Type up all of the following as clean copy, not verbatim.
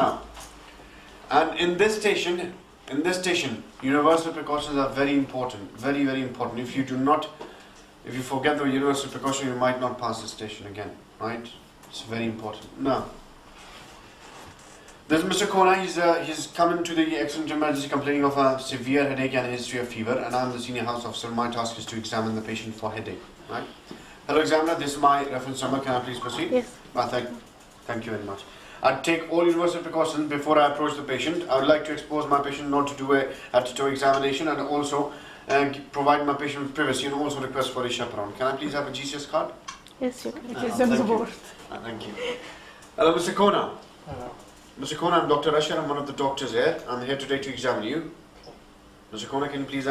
Now, and in this station, universal precautions are very important, very, very important. If you forget the universal precaution, you might not pass the station again, right? It's very important. Now, there's Mr. Kona. He's come into the accident emergency complaining of a severe headache and a history of fever, and I'm the senior house officer. My task is to examine the patient for headache, right? Hello, examiner. This is my reference number. Can I please proceed? Yes. Thank you very much. I'd take all universal precautions before I approach the patient. I would like to expose my patient not to do a head-to-toe examination, and also provide my patient with privacy, and also request for a chaperone. Can I please have a GCS card? Yes, you can. Thank you. Thank you. Hello, Mr. Kona. Hello. Mr. Kona, I'm Dr. Ashar. I'm one of the doctors here. I'm here today to examine you. Mr. Kona, can you please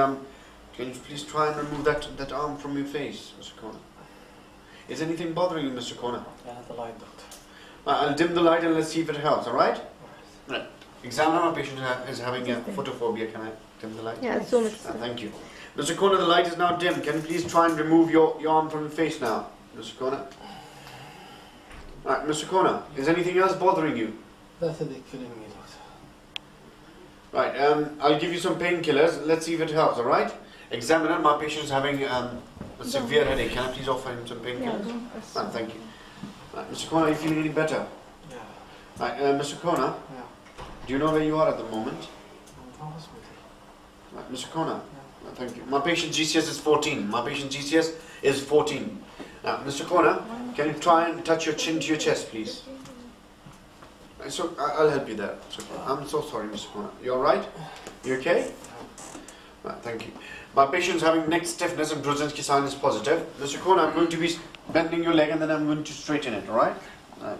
try and remove that arm from your face, Mr. Kona? Is anything bothering you, Mr. Kona? The light, doctor. I'll dim the light and let's see if it helps, alright? Right. Examiner, my patient is having a photophobia. Can I dim the light? Yeah, so much. Thank you. Mr. Kona, the light is now dim. Can you please try and remove your arm from your face now, Mr. Kona? Right, Mr. Kona, is anything else bothering you? That's killing me, doctor. Right, I'll give you some painkillers. Let's see if it helps, alright? Examiner, my patient is having a severe headache. Can I please offer him some painkillers? Yeah, Thank you. Right, Mr. Kona, are you feeling any better? Yeah. Right, Mr. Kona, Yeah. do you know where you are at the moment? I'm in the hospital. Right, Mr. Kona, Yeah. right, thank you. My patient GCS is 14. My patient GCS is 14. Now, Mr. Kona, can you try and touch your chin to your chest, please? Right, so I'll help you there. I'm so sorry, Mr. Kona. You all right? You okay? Right, thank you. My patient is having neck stiffness and Brudzinski sign is positive. Mr. Kona, I'm going to be bending your leg and then I'm going to straighten it, alright? Right.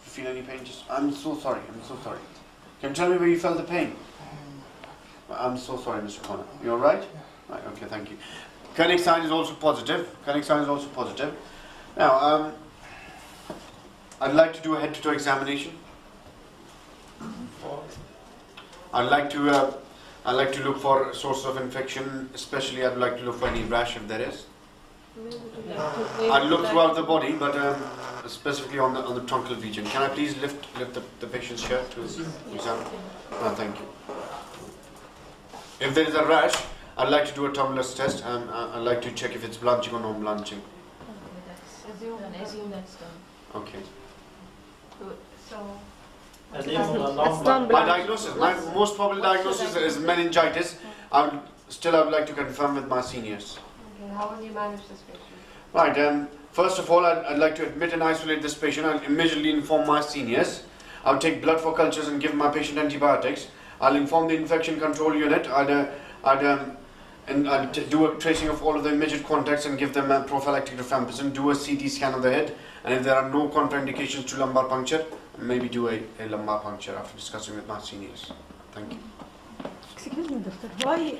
If you feel any pain, I'm so sorry, Can you tell me where you felt the pain? I'm so sorry, Mr. Kona. You alright? Right, okay, thank you. Koenig sign is also positive. Now, I'd like to do a head-to-toe examination. I'd like to look for sources of infection, especially I'd like to look for any rash if there is. I'll look throughout the body, but specifically on the truncal region. Can I please lift the patient's shirt to examine? Thank you. If there is a rash, I'd like to do a tumulus test, and I'd like to check if it's blanching or non-blanching. Okay. My diagnosis, my most probable diagnosis is meningitis. I would like to confirm with my seniors. Okay, how will you manage this patient? Right, first of all, I'd like to admit and isolate this patient. I'll immediately inform my seniors. I'll take blood for cultures and give my patient antibiotics. I'll inform the infection control unit. I'd do a tracing of all of the immediate contacts and give them a prophylactic rifampicin, do a CT scan of the head, and if there are no contraindications to lumbar puncture, maybe do a lumbar puncture after discussing with my seniors. Thank you. Excuse me, doctor. Why